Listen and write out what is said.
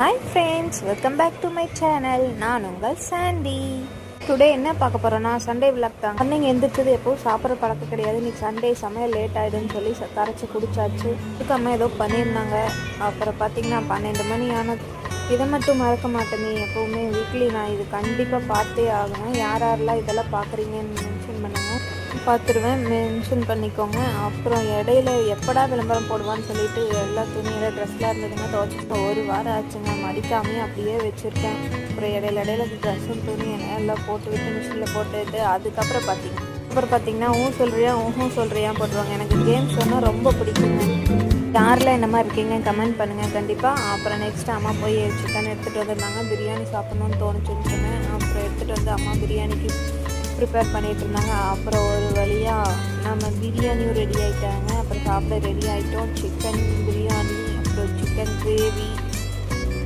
Hi friends, welcome back to my channel. நான் உங்கள் Chandy. Today என்ன பார்க்க போகிறோன்னா சண்டே விளாக் தான். குழந்தைங்க எந்திரிச்சது எப்போவும் சாப்பிட்ற பழக்கம் கிடையாது. இன்னைக்கு சண்டே சமையல் லேட் ஆகிடுன்னு சொல்லி கரைச்சி குடிச்சாச்சு. இதுக்கு அம்மா ஏதோ பண்ணியிருந்தாங்க. அப்புறம் பார்த்திங்கன்னா 12 மணி ஆனது. இதை மட்டும் மறக்க மாட்டேனே, எப்போவுமே வீக்லி நான் இது கண்டிப்பாக பார்த்தே ஆகணும். யாரெல்லாம் இதெல்லாம் பார்க்குறீங்கன்னு மென்ஷன் பண்ணுங்கள், பார்த்துருவேன், மென்ஷன் பண்ணிக்கோங்க. அப்புறம் இடையில எப்படா விளம்பரம் போடுவான்னு சொல்லிட்டு எல்லா துணியில் ட்ரெஸ்லாம் இருந்ததுங்க துவைச்சிட்டு 1 வாரம் ஆச்சுங்க. மடிக்காமையே அப்படியே வச்சுருக்கேன். அப்புறம் இடையில ட்ரெஸ்ஸும் துணி எல்லாம் போட்டு விட்டு மிஷினில் போட்டுட்டு அதுக்கப்புறம் பார்த்தீங்கன்னா ஊ சொல்கிறியா போட்டுருவாங்க. எனக்கு கேம்ஸ் சொன்னால் ரொம்ப பிடிக்குங்க. யாரெல்லாம் என்ன மாதிரி இருக்கீங்க கமெண்ட் பண்ணுங்கள் கண்டிப்பாக. அப்புறம் நெக்ஸ்ட் அம்மா போய் சிக்கன் எடுத்துகிட்டு வந்திருந்தாங்க. பிரியாணி சாப்பிட்ணுன்னு தோணுச்சுன்னு சொன்னேன். அப்புறம் எடுத்துகிட்டு வந்து அம்மா பிரியாணிக்கு ப்ரிப்பேர் பண்ணிகிட்டு இருந்தாங்க. அப்புறம் ஒரு வழியாக நம்ம பிரியாணியும் ரெடி ஆகிட்டாங்க. அப்புறம் சாப்பிட ரெடி ஆகிட்டோம். சிக்கன் பிரியாணி, அப்புறம் சிக்கன் கிரேவி,